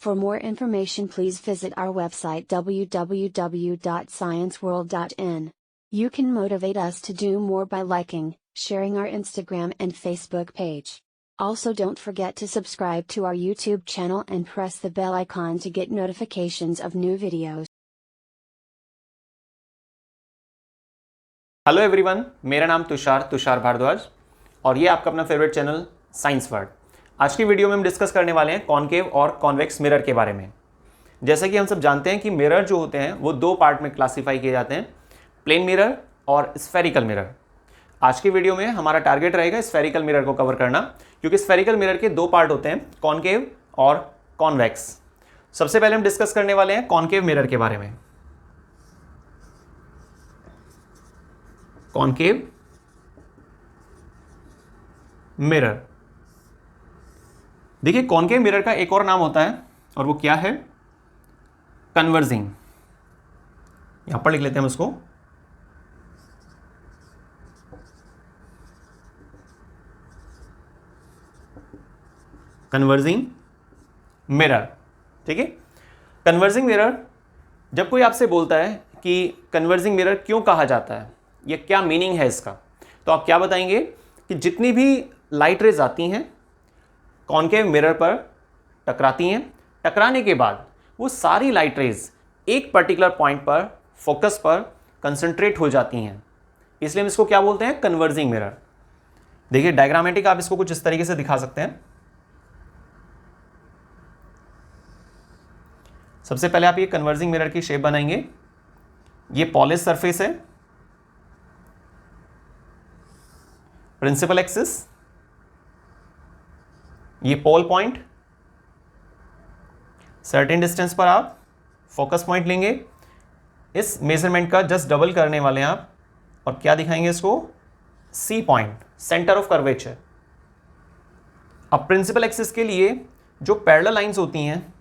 For more information, please visit our website www.scienceworld.in. You can motivate us to do more by liking, sharing our Instagram and Facebook page. Also, don't forget to subscribe to our YouTube channel and press the bell icon to get notifications of new videos. Hello everyone, मेरा नाम तुषार भारद्वाज और ये आपका अपना favourite channel science world. आज की video में हम डिस्कस करने वाले हैं कॉनकेव और कॉन्वेक्स मिरर के बारे में। जैसा कि हम सब जानते हैं कि मिरर जो होते हैं वो दो पार्ट में क्लासीफाई किए जाते हैं, प्लेन मिरर और स्फेरिकल मिरर। आज की वीडियो में हमारा टारगेट रहेगा स्फेरिकल मिरर को कवर करना, क्योंकि स्फेरिकल मिरर के दो पार्ट होते हैं, कॉनकेव और कॉन्वेक्स। सबसे पहले हम डिस्कस करने वाले हैं कॉनकेव मिरर के बारे में। कॉनकेव मिरर, देखिए कॉनकेव मिरर का एक और नाम होता है और वो क्या है? कन्वर्जिंग। यहां पर लिख लेते हैं हम उसको, कन्वर्जिंग मिरर। ठीक है, कन्वर्जिंग मिरर, जब कोई आपसे बोलता है कि कन्वर्जिंग मिरर क्यों कहा जाता है या क्या मीनिंग है इसका, तो आप क्या बताएंगे कि जितनी भी लाइट रेज आती हैं कॉनकेव मिरर पर टकराती हैं, टकराने के बाद वो सारी लाइट रेज एक पर्टिकुलर पॉइंट पर, फोकस पर कंसंट्रेट हो जाती हैं, इसलिए हम इसको क्या बोलते हैं? Converging mirror. देखिए डायग्रामेटिक आप इसको कुछ इस तरीके से दिखा सकते हैं। सबसे पहले आप ये कन्वर्जिंग मिरर की शेप बनाएंगे। ये पॉलिश सरफेस है, प्रिंसिपल एक्सिस, ये पोल पॉइंट, सर्टेन डिस्टेंस पर आप फोकस पॉइंट लेंगे। इस मेजरमेंट का जस्ट डबल करने वाले हैं आप, और क्या दिखाएंगे इसको? C point, centre of curvature. अब प्रिंसिपल एक्सिस के लिए जो पैरेलल लाइंस होती हैं,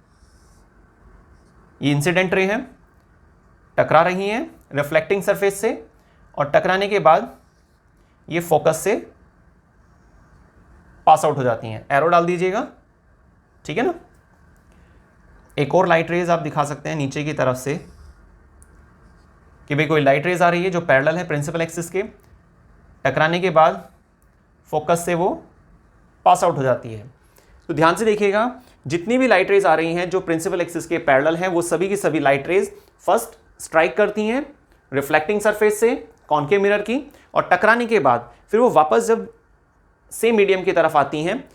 ये इंसिडेंट रे हैं, टकरा रही हैं रिफ्लेक्टिंग सरफेस से, और टकराने के बाद ये फोकस से पास आउट हो जाती हैं। एरो डाल दीजिएगा, ठीक है ना। एक और लाइट रेज आप दिखा सकते हैं नीचे की तरफ से, कि भाई कोई लाइट रेज आ रही है जो पैरेलल है प्रिंसिपल एक्सिस के, टकराने के बाद फोकस से वो पास आउट हो जाती है। तो ध्यान से देखिएगा, जितनी भी लाइट रेज आ रही हैं जो प्रिंसिपल एक्सिस के पैरेलल हैं, वो सभी की सभी लाइट रेज फर्स्ट स्ट्राइक करती हैं रिफ्लेक्टिंग सरफेस से कॉनकेव मिरर की, और टकराने के बाद फिर वो वापस जब सेम मीडियम की तरफ आती हैं,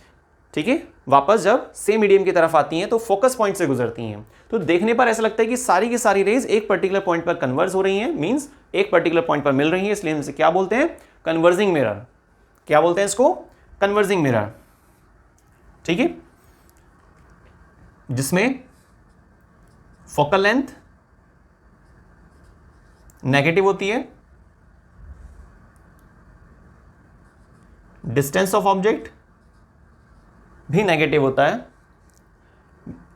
ठीक है, वापस जब सेम मीडियम की तरफ आती हैं तो फोकस पॉइंट से गुजरती हैं। तो देखने पर ऐसा लगता है कि सारी की सारी रेज एक पर्टिकुलर पॉइंट पर कन्वर्ज हो रही हैं, मींस एक पर्टिकुलर पॉइंट पर मिल रही हैं, इसलिए हम इसे क्या बोलते हैं? Converging mirror. क्या बोलते हैं इसको? Converging mirror. ठीक है, जिसमें फोकल लेंथ नेगेटिव होती है, डिस्टेंस ऑफ ऑब्जेक्ट भी नेगेटिव होता है,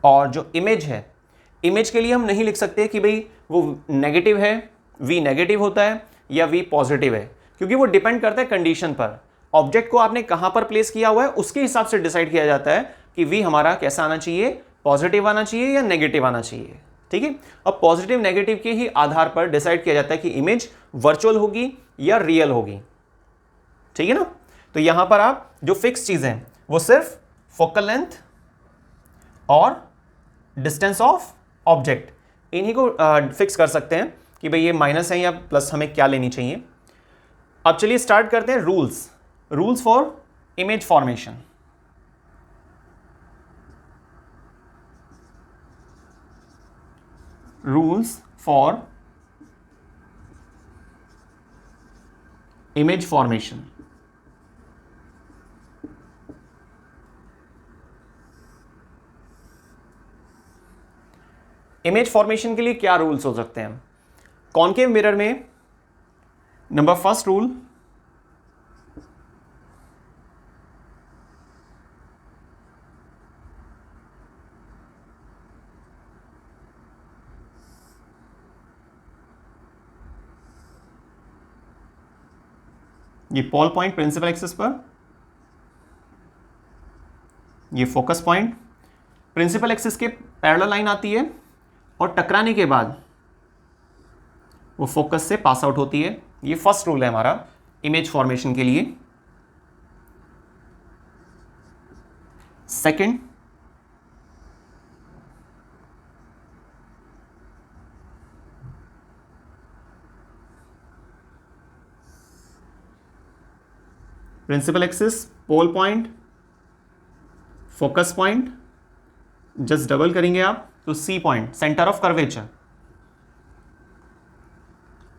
और जो इमेज है, इमेज के लिए हम नहीं लिख सकते कि भाई वो नेगेटिव है, v नेगेटिव होता है या v पॉजिटिव है, क्योंकि वो डिपेंड करता है कंडीशन पर। ऑब्जेक्ट को आपने कहां पर प्लेस किया हुआ है उसके हिसाब से डिसाइड किया जाता है कि v हमारा कैसा आना चाहिए, पॉजिटिव आना चाहिए या नेगेटिव आना चाहिए। ठीक है, अब पॉजिटिव नेगेटिव के ही आधार पर डिसाइड किया जाता है कि इमेज वर्चुअल होगी या रियल होगी। ठीक है ना। तो यहां पर आप जो फिक्स चीजें हैं वो सिर्फ फोकल लेंथ और डिस्टेंस ऑफ ऑब्जेक्ट, इन्हीं को फिक्स कर सकते हैं कि भाई ये माइनस है या प्लस, हमें क्या लेनी चाहिए। अब चलिए स्टार्ट करते हैं rules for image formation. Rules for image formation. Image formation के लिए क्या रूल्स हो सकते हैं? कॉनकेव मिरर में नंबर फर्स्ट रूल, ये पोल पॉइंट प्रिंसिपल एक्सिस पर, ये फोकस पॉइंट, प्रिंसिपल एक्सिस के पैरेलल लाइन आती है और टकराने के बाद वो फोकस से पास आउट होती है। ये फर्स्ट रूल है हमारा इमेज फॉर्मेशन के लिए। Second, principal axis, pole point, focus point, just double करेंगे आप तो C point, centre of curvature.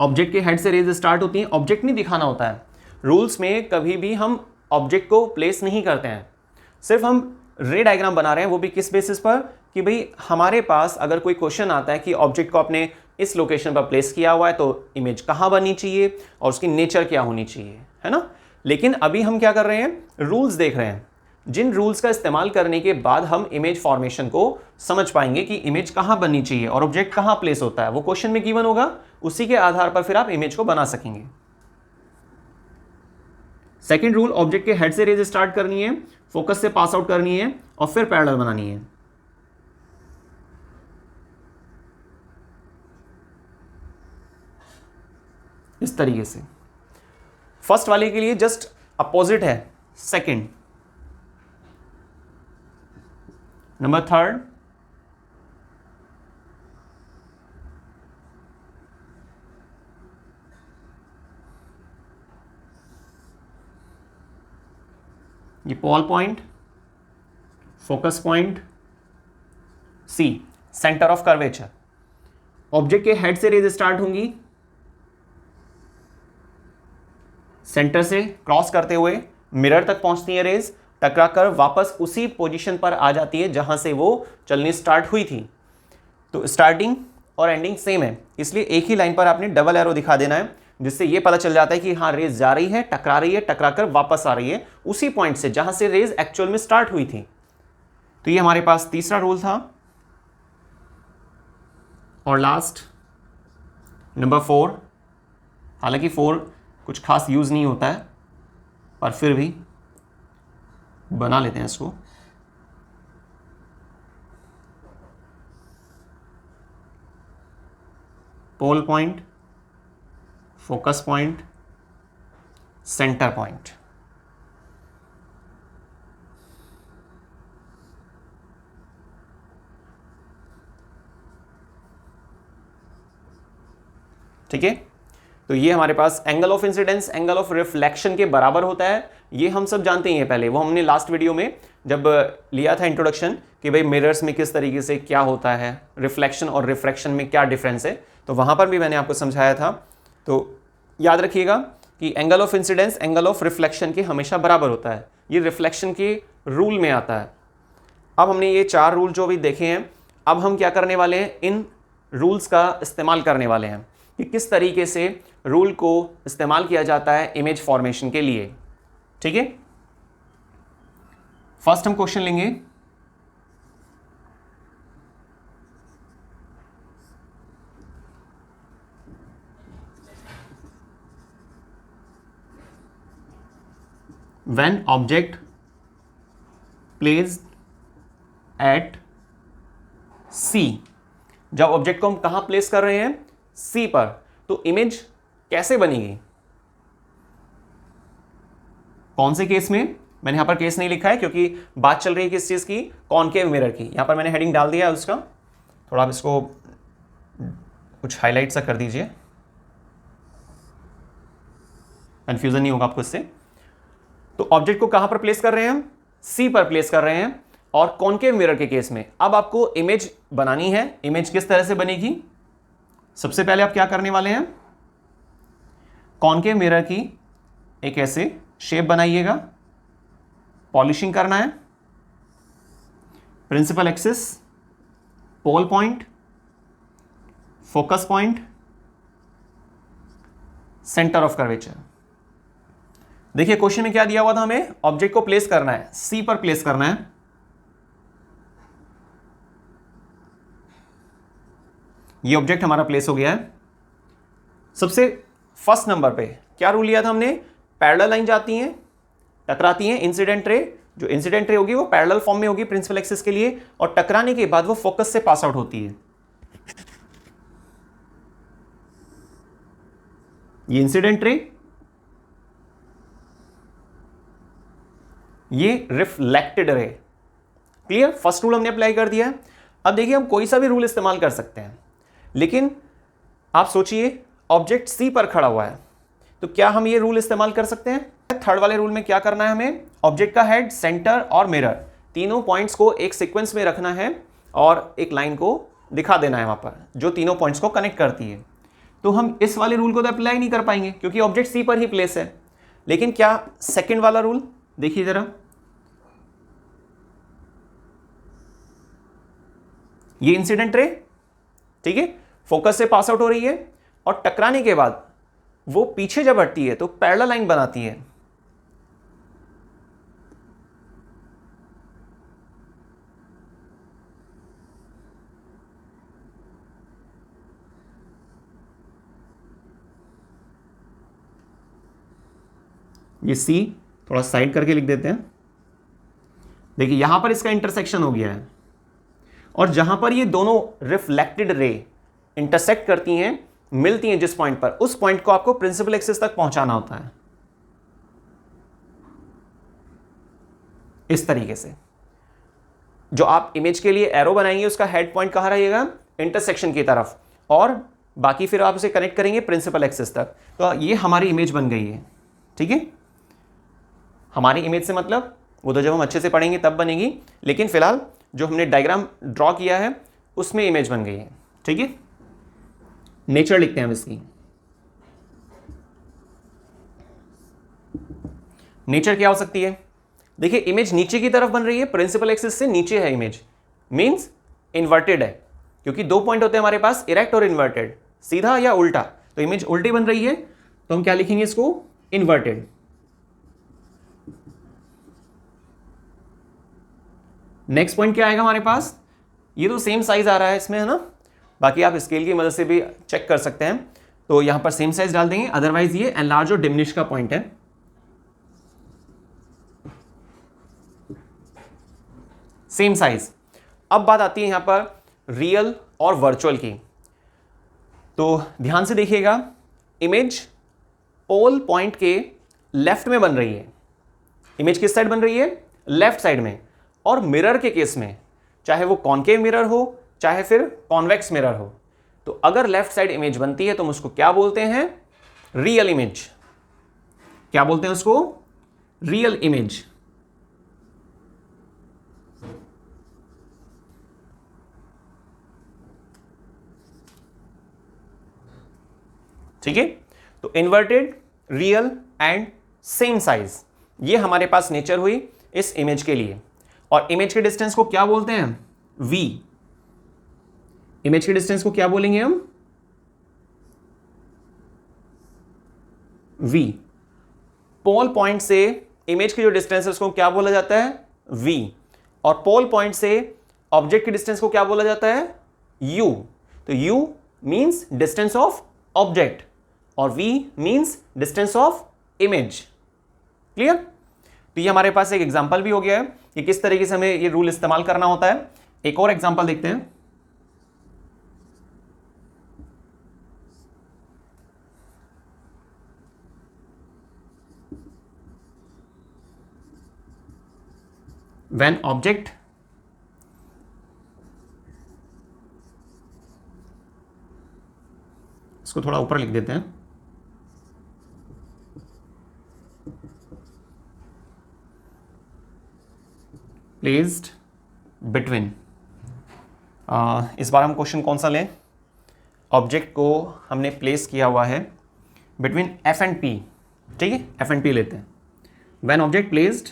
Object के हेड से रेज स्टार्ट होती हैं, ऑब्जेक्ट नहीं दिखाना होता है। रूल्स में कभी भी हम ऑब्जेक्ट को प्लेस नहीं करते हैं, सिर्फ हम रे डायग्राम बना रहे हैं, वो भी किस बेसिस पर कि भाई हमारे पास अगर कोई क्वेश्चन आता है कि ऑब्जेक्ट को आपने इस लोकेशन पर प्लेस किया हुआ है तो इमेज कहाँ बननी चाहिए और उसकी नेचर क्या होनी चाहिए, है ना। लेकिन अभी हम क्या कर रहे हैं, रूल्स देख रहे हैं, जिन रूल्स का इस्तेमाल करने के बाद हम इमेज फॉर्मेशन को समझ पाएंगे कि इमेज कहाँ बननी चाहिए और ऑब्जेक्ट कहाँ प्लेस होता है, वो क्वेश्चन में गिवन होगा, उसी के आधार पर फिर आप इमेज को बना सकेंगे। सेकंड रूल, ऑब्जेक्ट के हेड से रेज स्टार्ट करनी है, फोकस से पास आउट करनी है और फिर पैरेलल बनानी है। इस तरीके से फर्स्ट वाले के लिए जस्ट अपोजिट है सेकंड। नंबर थर्ड, ये pole point, focus point, C centre of curvature. Object के हेड से रेज स्टार्ट होंगी, सेंटर से क्रॉस करते हुए मिरर तक पहुंचती है रेज, टकराकर वापस उसी पोजीशन पर आ जाती है जहां से वो चलनी स्टार्ट हुई थी। तो स्टार्टिंग और एंडिंग सेम है, इसलिए एक ही लाइन पर आपने डबल एरो दिखा देना है, जिससे ये पता चल जाता है कि हाँ रेज जा रही है, टकरा रही है, टकराकर वापस आ रही है उसी पॉइंट से जहां से रेज एक्चुअल में स्टार्ट हुई थी। तो ये हमारे पास तीसरा रूल था। और लास्ट नंबर 4, हालांकि 4 कुछ खास यूज नहीं होता है पर फिर भी बना लेते हैं इसको। Pole point, focus point, centre point. ठीक है, तो ये हमारे पास angle of incidence angle of reflection के बराबर होता है, ये हम सब जानते ही हैं पहले, वो हमने लास्ट वीडियो में जब लिया था इंट्रोडक्शन कि भाई मिरर्स में किस तरीके से क्या होता है, रिफ्लेक्शन और रिफ्रैक्शन में क्या डिफरेंस है, तो वहां पर भी मैंने आपको समझाया था। तो याद रखिएगा कि angle of incidence angle of reflection के हमेशा बराबर होता है, ये रिफ्लेक्शन के रूल में आता है। अब हमने ये 4 रूल जो भी देखे हैं, अब हम क्या करने वाले हैं, इन रूल्स का इस्तेमाल करने वाले हैं कि किस तरीके से रूल को इस्तेमाल किया जाता है इमेज फॉर्मेशन के लिए। ठीक है, फर्स्ट हम क्वेश्चन लेंगे। When object placed at C, जब ऑब्जेक्ट को हम कहां प्लेस कर रहे हैं, C पर, तो इमेज कैसे बनेगी, कौन से केस में। मैंने यहां पर केस नहीं लिखा है क्योंकि बात चल रही है किस चीज की, कॉनकेव मिरर की। यहां पर मैंने हेडिंग डाल दिया है उसका, थोड़ा आप इसको कुछ हाईलाइट सा कर दीजिए, कंफ्यूजन नहीं होगा आपको इससे। तो ऑब्जेक्ट को कहां पर प्लेस कर रहे हैं हम, सी पर प्लेस कर रहे हैं, और कॉनकेव मिरर के केस में अब आपको इमेज बनानी है। इमेज किस तरह से बनेगी, सबसे पहले आप क्या करने वाले हैं, कॉनकेव मिरर की एक ऐसे शेप बनाइएगा, पॉलिशिंग करना है, principal axis, pole point, focus point, centre of curvature. देखिए क्वेश्चन में क्या दिया हुआ था, हमें ऑब्जेक्ट को प्लेस करना है, सी पर प्लेस करना है। ये ऑब्जेक्ट हमारा प्लेस हो गया है। सबसे फर्स्ट नंबर पे क्या रूल लिया था हमने, पैरेलल लाइन जाती हैं, टकराती हैं, इंसिडेंट रे जो इंसिडेंट रे होगी वो पैरेलल फॉर्म में होगी प्रिंसिपल एक्सिस के लिए, और टकराने के बाद वो फोकस से पास आउट होती है। ये इंसिडेंट रे, ये reflected ray. Clear? First rule हमने अप्लाई कर दिया है। अब देखिए हम कोई सा भी रूल इस्तेमाल कर सकते हैं, लेकिन आप सोचिए ऑब्जेक्ट सी पर खड़ा हुआ है, तो क्या हम ये रूल इस्तेमाल कर सकते हैं? थर्ड वाले रूल में क्या करना है हमें? ऑब्जेक्ट का हेड, सेंटर और मिरर तीनों पॉइंट्स को एक सीक्वेंस में रखना है और एक लाइन को दिखा देना है वहां पर जो तीनों पॉइंट्स को कनेक्ट करती है। तो हम इस वाले रूल को तो अप्लाई नहीं कर पाएंगे क्योंकि ऑब्जेक्ट सी पर ही प्लेस है। लेकिन क्या सेकेंड वाला रूल देखिए जरा, ये इंसिडेंट रे, ठीक है, फोकस से पास आउट हो रही है और टकराने के बाद वो पीछे जब हटती है तो पैरेलल लाइन बनाती है। ये सी थोड़ा साइड करके लिख देते हैं। देखिए यहां पर इसका इंटरसेक्शन हो गया है, और जहां पर ये दोनों रिफ्लेक्टेड रे इंटरसेक्ट करती हैं, मिलती हैं जिस पॉइंट पर, उस पॉइंट को आपको प्रिंसिपल एक्सिस तक पहुंचाना होता है इस तरीके से। जो आप इमेज के लिए एरो बनाएंगे उसका हेड पॉइंट कहां रहेगा? इंटरसेक्शन की तरफ, और बाकी फिर आप उसे कनेक्ट करेंगे प्रिंसिपल एक्सिस तक। तो ये हमारी इमेज बन गई है, ठीक है। हमारी इमेज से मतलब वो तो जब हम अच्छे से पढ़ेंगे तब बनेगी, लेकिन फिलहाल जो हमने डायग्राम ड्रॉ किया है उसमें इमेज बन गई है, ठीक है। नेचर लिखते हैं हम इसकी। नेचर क्या हो सकती है? देखिए इमेज नीचे की तरफ बन रही है, प्रिंसिपल एक्सिस से नीचे है इमेज, मींस इन्वर्टेड है, क्योंकि दो पॉइंट होते हैं हमारे पास, इरेक्ट और इन्वर्टेड, सीधा या उल्टा। तो इमेज उल्टी बन रही है तो हम क्या लिखेंगे इसको? इन्वर्टेड। नेक्स्ट पॉइंट क्या आएगा हमारे पास? ये तो सेम साइज आ रहा है इसमें, है ना। बाकी आप स्केल की मदद से भी चेक कर सकते हैं, तो यहां पर सेम साइज डाल देंगे, अदरवाइज ये एनलार्ज और डिमिनिश का पॉइंट है। Same size. अब बात आती है यहां पर रियल और वर्चुअल की, तो ध्यान से देखिएगा, इमेज पोल पॉइंट के लेफ्ट में बन रही है। इमेज किस साइड बन रही है? लेफ्ट साइड में। और मिरर के केस में, चाहे वो कॉनकेव मिरर हो चाहे फिर कॉन्वेक्स मिरर हो, तो अगर लेफ्ट साइड इमेज बनती है तो हम उसको क्या बोलते हैं? Real image. क्या बोलते हैं उसको? Real image. ठीक है, तो inverted, real and same size, ये हमारे पास नेचर हुई इस इमेज के लिए। और इमेज के डिस्टेंस को क्या बोलते हैं? v। इमेज के डिस्टेंस को क्या बोलेंगे हम? v। पोल पॉइंट से इमेज की जो डिस्टेंस है उसको क्या बोला जाता है? v। और पोल पॉइंट से ऑब्जेक्ट की डिस्टेंस को क्या बोला जाता है? u। तो u means distance of object और v means distance of image. Clear? तो ये हमारे पास एक एग्जांपल भी हो गया है कि किस तरीके से हमें ये रूल इस्तेमाल करना होता है। एक और एग्जांपल देखते हैं। When object इसको थोड़ा ऊपर लिख देते हैं। प्लेस्ड बिटवीन, इस बार हम क्वेश्चन कौन सा लें? ऑब्जेक्ट को हमने प्लेस किया हुआ है बिटवीन एफ एंड पी, ठीक है, एफ एंड पी लेते हैं। When object placed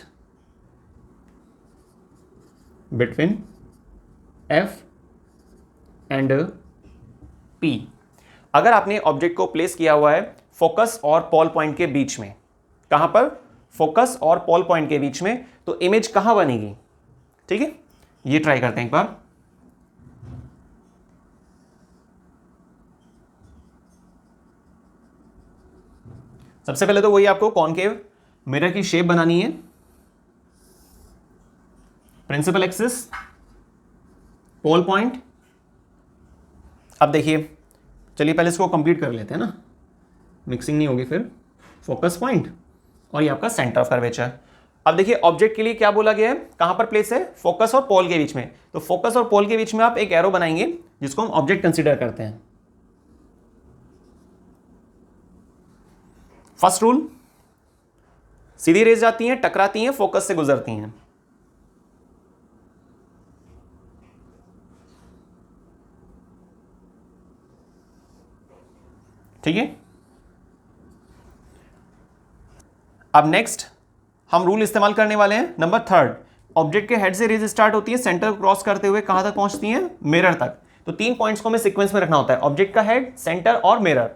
between F and P, अगर आपने ऑब्जेक्ट को प्लेस किया हुआ है फोकस और पोल पॉइंट के बीच में, कहां पर? फोकस और पोल पॉइंट के बीच में, तो इमेज कहां बनेगी? ठीक है, ये ट्राई करते हैं एक बार। सबसे पहले तो वही आपको कॉनकेव मिरर की शेप बनानी है। Principal axis, pole point. अब देखिए, चलिए पहले इसको कंप्लीट कर लेते हैं ना, मिक्सिंग नहीं होगी फिर। फोकस पॉइंट और ये आपका सेंटर ऑफ कर्वेचर। अब देखिए ऑब्जेक्ट के लिए क्या बोला गया है, कहां पर प्लेस है, फोकस और पोल के बीच में। तो फोकस और पोल के बीच में आप एक एरो बनाएंगे जिसको हम ऑब्जेक्ट कंसीडर करते हैं। फर्स्ट रूल, सीधी रेज जाती हैं, टकराती हैं, फोकस से गुजरती हैं। ठीक है। अब नेक्स्ट हम रूल इस्तेमाल करने वाले हैं नंबर थर्ड। ऑब्जेक्ट के हेड से रेज स्टार्ट होती है, सेंटर क्रॉस करते हुए कहां तक पहुंचती हैं, मिरर तक। तो 3 पॉइंट्स को हमें सीक्वेंस में रखना होता है, ऑब्जेक्ट का हेड, सेंटर और मिरर।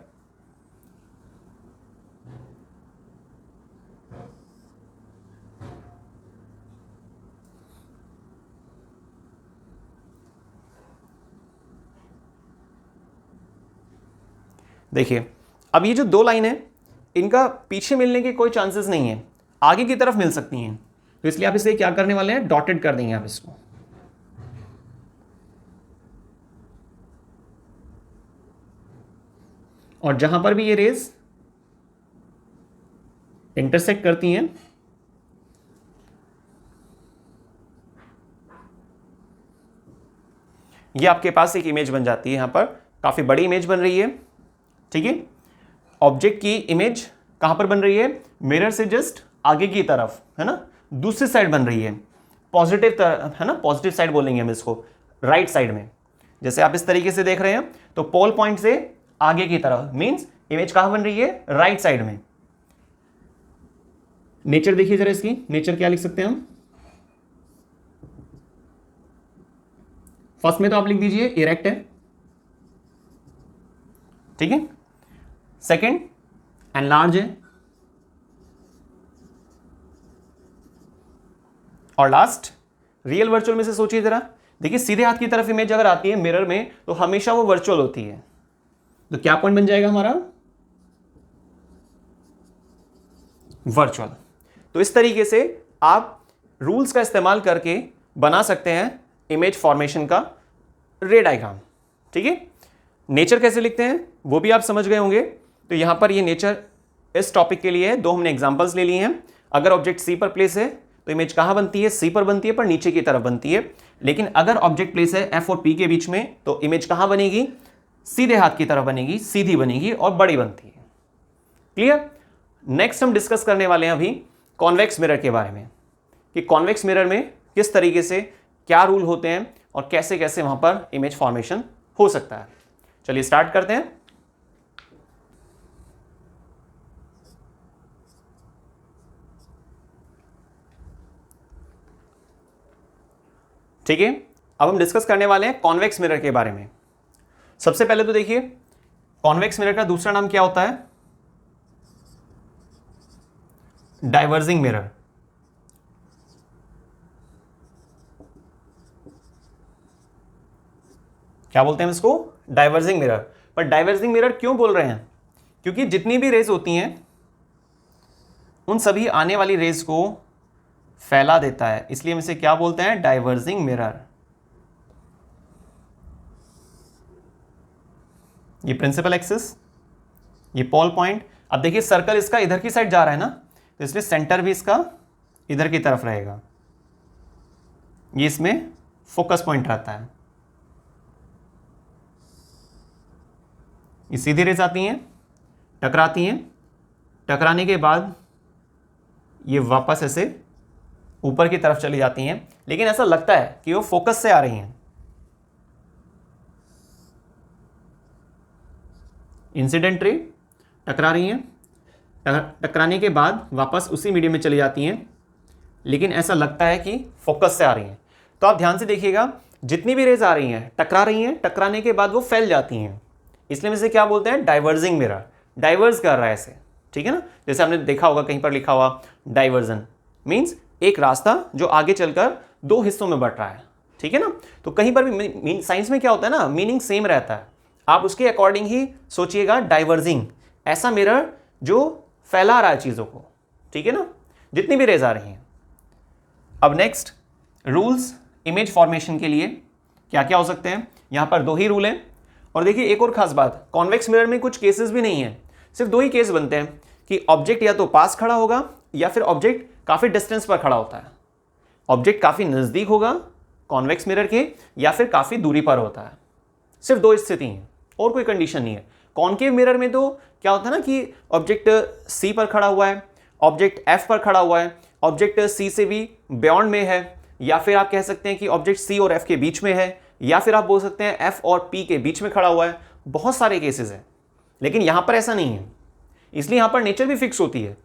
देखिए अब ये जो 2 लाइन है, इनका पीछे मिलने के कोई चांसेस नहीं है, आगे की तरफ मिल सकती हैं। तो इसलिए आप इसे क्या करने वाले हैं, डॉटेड कर देंगे आप इसको। और जहां पर भी ये रेज इंटरसेक्ट करती हैं, ये आपके पास एक इमेज बन जाती है। यहां पर काफी बड़ी इमेज बन रही है। ठीक है, ऑब्जेक्ट की इमेज कहां पर बन रही है, मिरर से जस्ट आगे की तरफ, है ना, दूसरी साइड बन रही है, पॉजिटिव है ना, पॉजिटिव साइड बोलेंगे हम इसको, राइट साइड में। जैसे आप इस तरीके से देख रहे हैं, तो पोल पॉइंट से आगे की तरफ मींस इमेज कहां बन रही है, राइट साइड में। नेचर देखिए जरा इसकी, नेचर क्या लिख सकते हैं हम। फर्स्ट में तो आप लिख दीजिए इरेक्ट है, ठीक है। सेकंड एनलार्ज है, और लास्ट रियल वर्चुअल में से सोचिए जरा। देखिए सीधे हाथ की तरफ इमेज अगर आती है मिरर में तो हमेशा वो वर्चुअल होती है। तो क्या पॉइंट बन जाएगा हमारा, वर्चुअल। तो इस तरीके से आप रूल्स का इस्तेमाल करके बना सकते हैं इमेज फॉर्मेशन का रे डायग्राम। ठीक है, नेचर कैसे लिखते हैं वो भी आप समझ गए होंगे। तो यहां पर ये नेचर इस टॉपिक के लिए है, 2 हमने एग्जांपल्स ले लिए हैं। अगर ऑब्जेक्ट सी पर प्लेस है तो इमेज कहां बनती है, सी पर बनती है, पर नीचे की तरफ बनती है। लेकिन अगर ऑब्जेक्ट प्लेस है एफ और पी के बीच में तो इमेज कहां बनेगी, सीधे हाथ की तरफ बनेगी, सीधी बनेगी और बड़ी बनती है। क्लियर। नेक्स्ट हम डिस्कस करने वाले हैं अभी कॉन्वेक्स मिरर के बारे में, कि कॉन्वेक्स मिरर में किस तरीके से क्या रूल होते हैं और कैसे कैसे वहां पर इमेज फॉर्मेशन हो सकता है। चलिए स्टार्ट करते हैं। ठीक है, अब हम डिस्कस करने वाले हैं कॉन्वेक्स मिरर के बारे में। सबसे पहले तो देखिए कॉन्वेक्स मिरर का दूसरा नाम क्या होता है, डाइवर्जिंग मिरर। क्या बोलते हैं इसको, डाइवर्जिंग मिरर। पर डाइवर्जिंग मिरर क्यों बोल रहे हैं, क्योंकि जितनी भी रेज होती हैं उन सभी आने वाली रेज को फैला देता है, इसलिए हम इसे क्या बोलते हैं, डाइवर्जिंग मिरर। ये प्रिंसिपल एक्सिस, ये पोल पॉइंट। अब देखिए सर्कल इसका इधर की साइड जा रहा है ना, तो इसलिए सेंटर भी इसका इधर की तरफ रहेगा। ये इसमें फोकस पॉइंट रहता है। ये सीधी रेज आती हैं, टकराती हैं, टकराने के बाद ये वापस ऐसे ऊपर की तरफ चली जाती हैं, लेकिन ऐसा लगता है कि वो फोकस से आ रही हैं। इंसिडेंट रे टकरा रही हैं, टकराने के बाद वापस उसी मीडियम में चली जाती हैं, लेकिन ऐसा लगता है कि फोकस से आ रही हैं। तो आप ध्यान से देखिएगा, जितनी भी रेज आ रही हैं टकरा रही हैं, टकराने के बाद वो फैल जाती हैं, इसलिए हम इसे क्या बोलते हैं, डाइवर्जिंग मिरर। डाइवर्स कर रहा है ऐसे, ठीक है ना। जैसे आपने देखा होगा कहीं पर लिखा हुआ डाइवर्जन मींस एक रास्ता जो आगे चलकर 2 हिस्सों में बट रहा है, ठीक है ना। तो कहीं पर भी साइंस में क्या होता है ना, मीनिंग सेम रहता है, आप उसके अकॉर्डिंग ही सोचिएगा। डाइवर्जिंग ऐसा मिरर जो फैला रहा है चीज़ों को, ठीक है ना, जितनी भी रेज आ रही हैं। अब नेक्स्ट रूल्स इमेज फॉर्मेशन के लिए क्या क्या हो सकते हैं, यहां पर 2 ही रूल हैं। और देखिए एक और खास बात, कॉन्वेक्स मिरर में कुछ केसेस भी नहीं है, सिर्फ 2 ही केस बनते हैं कि ऑब्जेक्ट या तो पास खड़ा होगा या फिर ऑब्जेक्ट काफी डिस्टेंस पर खड़ा होता है। ऑब्जेक्ट काफी नजदीक होगा कॉन्वेक्स मिरर के या फिर काफी दूरी पर होता है। सिर्फ 2 स्थिति हैं और कोई कंडीशन नहीं है। कॉन्केव मिरर में तो क्या होता है ना कि ऑब्जेक्ट सी पर खड़ा हुआ है, ऑब्जेक्ट एफ पर खड़ा हुआ है, ऑब्जेक्ट सी से भी बियॉन्ड में है, या फिर आप कह सकते हैं कि ऑब्जेक्ट सी और एफ के बीच में है, या फिर आप बोल सकते हैं एफ और पी के बीच में खड़ा हुआ है। बहुत सारे केसेस हैं, लेकिन यहां पर ऐसा नहीं है, इसलिए यहां पर नेचर भी फिक्स होती है।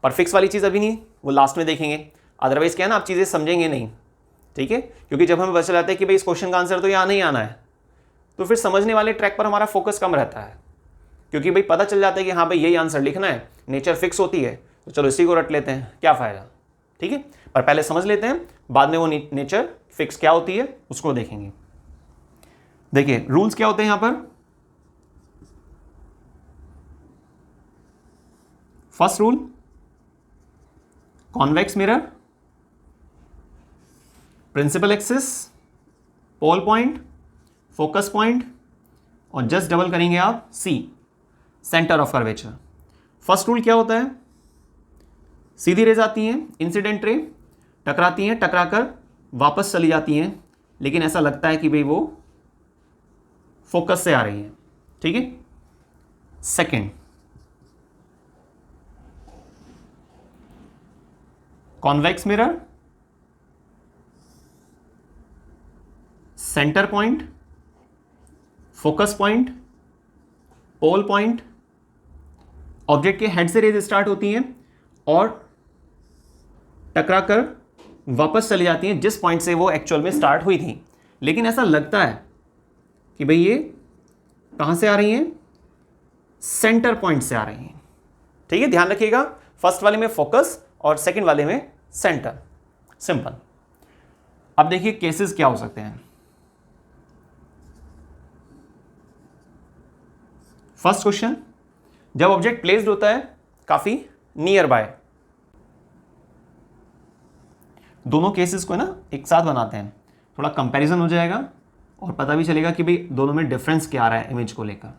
पर फिक्स वाली चीज अभी नहीं, वो लास्ट में देखेंगे। अदरवाइज क्या है ना, आप चीजें समझेंगे नहीं, ठीक है, क्योंकि जब हमें पता चल जाता है कि भाई इस क्वेश्चन का आंसर तो यहाँ नहीं आना है, तो फिर समझने वाले ट्रैक पर हमारा फोकस कम रहता है, क्योंकि भाई पता चल जाता है कि हाँ भाई यही आंसर लिखना है, नेचर फिक्स होती है, तो चलो इसी को रट लेते हैं, क्या फायदा, ठीक है। पर पहले समझ लेते हैं, बाद में वो नेचर फिक्स क्या होती है उसको देखेंगे। देखिए रूल्स क्या होते हैं यहां पर। First rule, convex mirror, principal axis, pole point, focus point, और जस्ट डबल करेंगे आप C, centre of curvature. First rule क्या होता है, सीधी रेज आती हैं, इंसिडेंट रे टकराती हैं, टकराकर वापस चली जाती हैं, लेकिन ऐसा लगता है कि भाई वो फोकस से आ रही है, ठीक है। Second, convex mirror, centre point, focus point, pole point, object के हेड से रेज स्टार्ट होती हैं और टकराकर वापस चली जाती हैं जिस पॉइंट से वो एक्चुअल में स्टार्ट हुई थी, लेकिन ऐसा लगता है कि भाई ये कहां से आ रही हैं, सेंटर पॉइंट से आ रही हैं, ठीक है। ध्यान रखिएगा, फर्स्ट वाले में फोकस और सेकंड वाले में सेंटर, सिंपल। अब देखिए केसेस क्या हो सकते हैं। फर्स्ट क्वेश्चन, जब ऑब्जेक्ट प्लेस्ड होता है काफी नियर बाय, दोनों केसेस को ना एक साथ बनाते हैं, थोड़ा कंपैरिजन हो जाएगा और पता भी चलेगा कि भाई दोनों में डिफरेंस क्या आ रहा है इमेज को लेकर।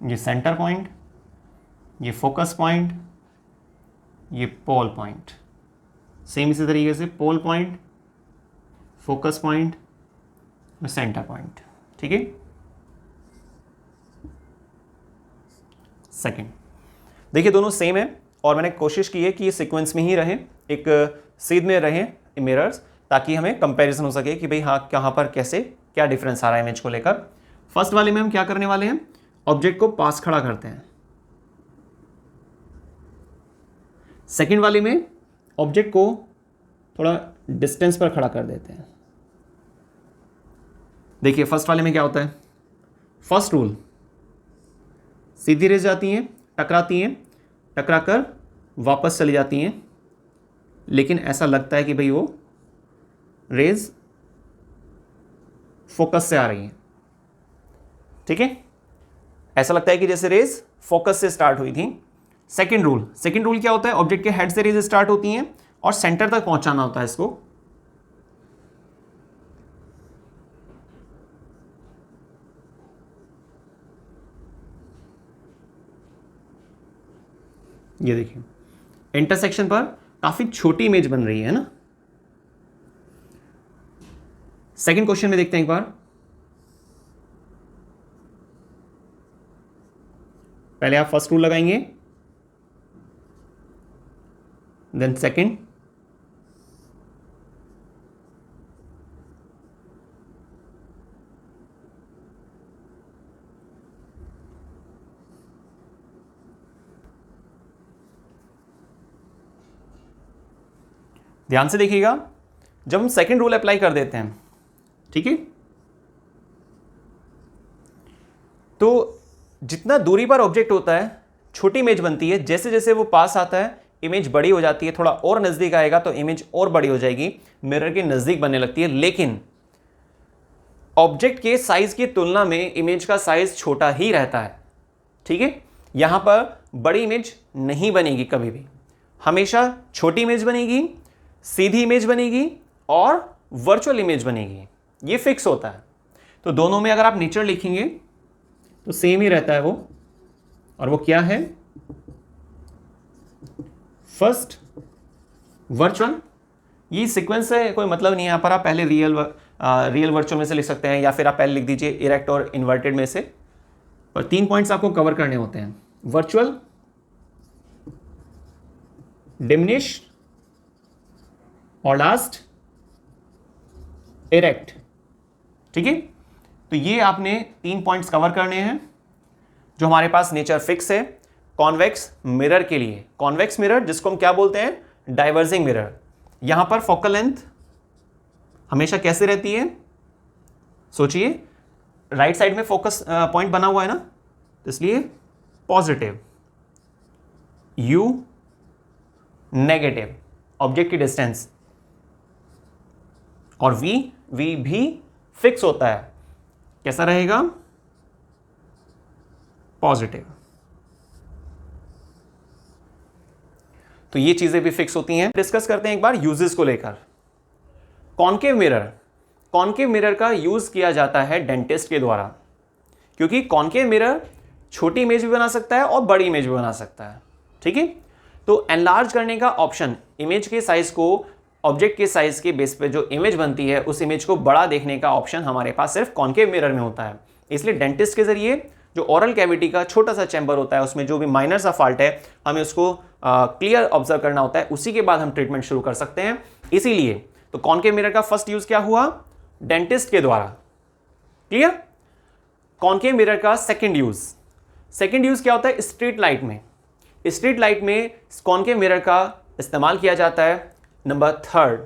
ये सेंटर पॉइंट, ये फोकस पॉइंट, ये पोल पॉइंट, सेम इसी तरीके से pole point, focus point, centre point, ठीक है। सेकंड, देखिए दोनों सेम है और मैंने कोशिश की है कि ये सीक्वेंस में ही रहें, एक सीध में रहें मिरर्स, ताकि हमें कंपैरिजन हो सके कि भाई हाँ कहाँ पर कैसे क्या डिफरेंस आ रहा है इमेज को लेकर। फर्स्ट वाले में हम क्या करने वाले हैं, ऑब्जेक्ट को पास खड़ा करते हैं। सेकंड वाले में ऑब्जेक्ट को थोड़ा डिस्टेंस पर खड़ा कर देते हैं। देखिए फर्स्ट वाले में क्या होता है, फर्स्ट रूल, सीधी रेज जाती हैं, टकराती हैं, टकराकर वापस चली जाती हैं, लेकिन ऐसा लगता है कि भाई वो रेज फोकस से आ रही है, ठीक है। ऐसा लगता है कि जैसे रेज फोकस से स्टार्ट हुई थी। सेकंड रूल क्या होता है, ऑब्जेक्ट के हेड से रेज स्टार्ट होती हैं और सेंटर तक पहुंचाना होता है इसको। ये देखिए इंटरसेक्शन पर काफी छोटी इमेज बन रही है ना। सेकंड क्वेश्चन में देखते हैं एक बार, पहले आप फर्स्ट रूल लगाएंगे, देन सेकंड, ध्यान से देखिएगा, जब हम सेकंड रूल अप्लाई कर देते हैं, ठीक है, तो जितना दूरी पर ऑब्जेक्ट होता है छोटी इमेज बनती है, जैसे जैसे वो पास आता है इमेज बड़ी हो जाती है, थोड़ा और नजदीक आएगा तो इमेज और बड़ी हो जाएगी, मिरर के नजदीक बनने लगती है। लेकिन ऑब्जेक्ट के साइज की तुलना में इमेज का साइज छोटा ही रहता है, ठीक है। यहां पर बड़ी इमेज नहीं बनेगी कभी भी, हमेशा छोटी इमेज बनेगी, सीधी इमेज बनेगी और वर्चुअल इमेज बनेगी, ये फिक्स होता है। तो दोनों में अगर आप नेचर लिखेंगे तो सेम ही रहता है वो, और वो क्या है, फर्स्ट वर्चुअल। ये सीक्वेंस है, कोई मतलब नहीं है, यहाँ पर आप पहले रियल वर्चुअल में से लिख सकते हैं, या फिर आप पहले लिख दीजिए इरेक्ट और इन्वर्टेड में से। और 3 पॉइंट्स आपको कवर करने होते हैं, वर्चुअल, डिमिनिश और लास्ट इरेक्ट, ठीक है। तो ये आपने 3 पॉइंट्स कवर करने हैं। जो हमारे पास नेचर फिक्स है कॉन्वेक्स मिरर के लिए, कॉन्वेक्स मिरर जिसको हम क्या बोलते हैं, डाइवर्जिंग मिरर। यहां पर फोकल लेंथ हमेशा कैसे रहती है, सोचिए, राइट साइड में फोकस पॉइंट बना हुआ है ना, इसलिए पॉजिटिव, यू नेगेटिव, ऑब्जेक्ट की डिस्टेंस, और वी भी फिक्स होता है, कैसा रहेगा, पॉजिटिव। तो ये चीजें भी फिक्स होती हैं। डिस्कस करते हैं एक बार यूजेस को लेकर। कॉन्केव मिरर, कॉन्केव मिरर का यूज किया जाता है डेंटिस्ट के द्वारा, क्योंकि कॉन्केव मिरर छोटी इमेज भी बना सकता है और बड़ी इमेज भी बना सकता है, ठीक है। तो एनलार्ज करने का ऑप्शन, इमेज के साइज को ऑब्जेक्ट के साइज के बेस पे जो इमेज बनती है उस इमेज को बड़ा देखने का ऑप्शन हमारे पास सिर्फ कॉन्केव मिरर में होता है। इसलिए डेंटिस्ट के जरिए जो ओरल कैविटी का छोटा सा चैम्बर होता है, उसमें जो भी माइनर सा फॉल्ट है, हमें उसको क्लियर ऑब्जर्व करना होता है, उसी के बाद हम ट्रीटमेंट शुरू कर सकते हैं। इसीलिए तो कॉन्केव मिरर का फर्स्ट यूज क्या हुआ, डेंटिस्ट के द्वारा, क्लियर। कॉन्केव मिरर का सेकंड यूज क्या होता है, स्ट्रीट लाइट में। स्ट्रीट लाइट में कॉन्केव मिरर का इस्तेमाल किया जाता है। नंबर 3,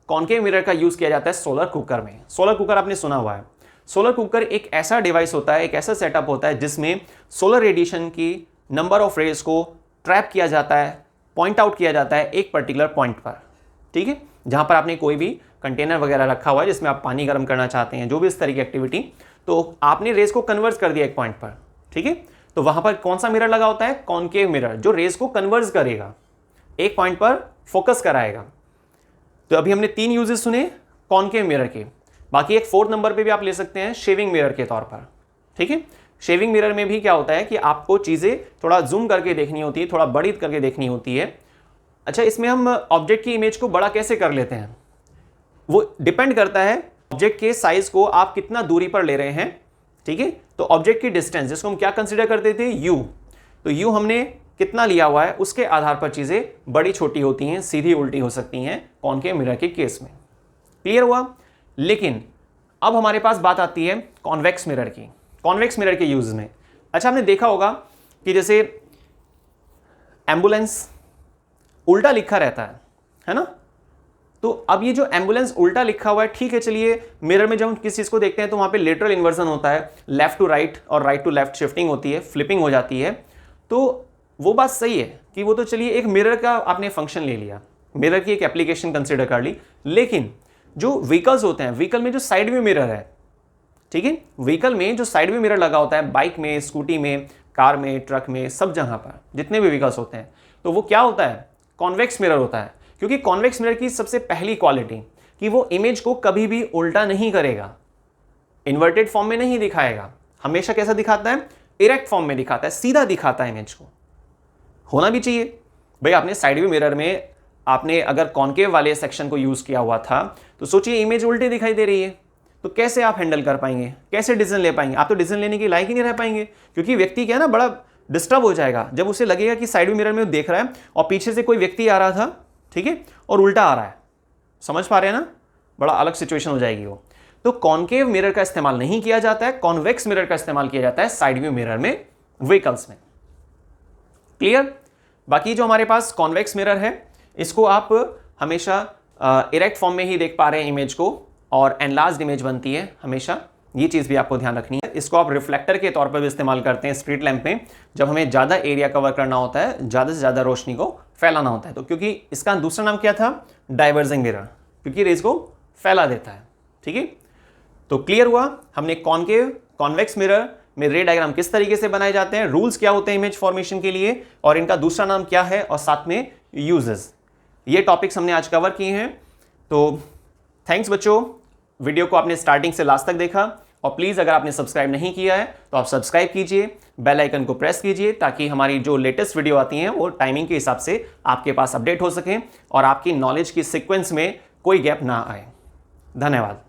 कॉन्केव मिरर का यूज किया जाता है सोलर कुकर में। सोलर कुकर आपने सुना हुआ है। सोलर कुकर एक ऐसा डिवाइस होता है, एक ऐसा सेटअप होता है जिसमें सोलर रेडिएशन की नंबर ऑफ रेज को ट्रैप किया जाता है, पॉइंट आउट किया जाता है एक पर्टिकुलर पॉइंट पर, ठीक है। जहां पर आपने कोई भी कंटेनर वगैरह रखा हुआ है जिसमें आप पानी गर्म करना चाहते हैं, जो भी इस तरह की एक्टिविटी, तो आपने रेज को कन्वर्ट कर दिया एक पॉइंट पर, ठीक है। तो वहां पर कौन सा मिरर लगा होता है, कॉन्केव मिरर, जो रेज को कन्वर्ट करेगा, एक पॉइंट पर फोकस कराएगा। तो अभी हमने 3 यूजेस सुने कॉन्केव मिरर के, बाकी एक 4th नंबर पे भी आप ले सकते हैं शेविंग मिरर के तौर पर, ठीक है। शेविंग मिरर में भी क्या होता है कि आपको चीज़ें थोड़ा जूम करके देखनी होती है, थोड़ा बड़ी करके देखनी होती है। अच्छा, इसमें हम ऑब्जेक्ट की इमेज को बड़ा कैसे कर लेते हैं, वो डिपेंड करता है ऑब्जेक्ट के साइज को आप कितना दूरी पर ले रहे हैं, ठीक है। तो ऑब्जेक्ट की डिस्टेंस, जिसको हम क्या कंसिडर करते थे, यू, तो यू हमने कितना लिया हुआ है उसके आधार पर चीज़ें बड़ी छोटी होती हैं, सीधी उल्टी हो सकती हैं कॉन्केव मिरर के केस में, क्लियर हुआ। लेकिन अब हमारे पास बात आती है कॉन्वेक्स मिरर की, कॉन्वेक्स मिरर के यूज में। अच्छा, आपने देखा होगा कि जैसे एम्बुलेंस उल्टा लिखा रहता है ना, तो अब ये जो एम्बुलेंस उल्टा लिखा हुआ है, ठीक है, चलिए, मिरर में जब हम किसी चीज को देखते हैं तो वहां पे लेटरल इन्वर्जन होता है, लेफ्ट टू राइट और राइट टू लेफ्ट शिफ्टिंग होती है, फ्लिपिंग हो जाती है। तो वो बात सही है कि वो तो चलिए एक मिरर का आपने फंक्शन ले लिया, मिरर की एक एप्लीकेशन कंसिडर कर ली। लेकिन जो व्हीकल्स होते हैं, व्हीकल में जो साइड व्यू मिरर है, ठीक है, व्हीकल में जो साइड व्यू मिरर लगा होता है, बाइक में, स्कूटी में, कार में, ट्रक में, सब जगह पर जितने भी व्हीकल्स होते हैं, तो वो क्या होता है, कॉन्वेक्स मिरर होता है। क्योंकि कॉन्वेक्स मिरर की सबसे पहली क्वालिटी कि वो इमेज को कभी भी उल्टा नहीं करेगा, इन्वर्टेड फॉर्म में नहीं दिखाएगा, हमेशा कैसा दिखाता है, इरेक्ट फॉर्म में दिखाता है, सीधा दिखाता है इमेज को। होना भी चाहिए भाई। आपने साइड व्यू मिरर में आपने अगर कॉन्केव वाले सेक्शन को यूज किया हुआ था, तो सोचिए इमेज उल्टी दिखाई दे रही है, तो कैसे आप हैंडल कर पाएंगे, कैसे डिसीजन ले पाएंगे? आप तो डिसीजन लेने की लायक ही नहीं रह पाएंगे, क्योंकि व्यक्ति क्या है ना, बड़ा डिस्टर्ब हो जाएगा जब उसे लगेगा कि साइड व्यू मिरर में देख रहा है और पीछे से कोई व्यक्ति आ रहा था, ठीक है, और उल्टा आ रहा है। समझ पा रहे हैं ना, बड़ा अलग सिचुएशन हो जाएगी वो। तो कॉन्केव मिरर का इस्तेमाल नहीं किया जाता है, कॉन्वेक्स मिरर का इस्तेमाल किया जाता है साइड व्यू मिरर में, व्हीकल्स में, क्लियर। बाकी जो हमारे पास कॉन्वेक्स मिरर है, इसको आप हमेशा इरेक्ट फॉर्म में ही देख पा रहे हैं इमेज को, और एनलार्ज्ड इमेज बनती है हमेशा, ये चीज़ भी आपको ध्यान रखनी है। इसको आप रिफ्लेक्टर के तौर पर भी इस्तेमाल करते हैं स्ट्रीट लैंप में, जब हमें ज़्यादा एरिया कवर करना होता है, ज़्यादा से ज़्यादा रोशनी को फैलाना होता है। तो क्योंकि इसका दूसरा नाम क्या था, डाइवर्जिंग मिरर, क्योंकि रेज को फैला देता है, ठीक है। तो क्लियर हुआ हमने कॉनकेव कॉन्वेक्स मिरर में रे डायग्राम किस तरीके से बनाए जाते हैं, रूल्स क्या होते हैं इमेज फॉर्मेशन के लिए, और इनका दूसरा नाम क्या है, और साथ में यूजेस। ये टॉपिक्स हमने आज कवर किए हैं। तो थैंक्स बच्चों, वीडियो को आपने स्टार्टिंग से लास्ट तक देखा, और प्लीज़ अगर आपने सब्सक्राइब नहीं किया है तो आप सब्सक्राइब कीजिए, बेल आइकन को प्रेस कीजिए, ताकि हमारी जो लेटेस्ट वीडियो आती हैं वो टाइमिंग के हिसाब से आपके पास अपडेट हो सकें और आपकी नॉलेज की सीक्वेंस में कोई गैप ना आए। धन्यवाद।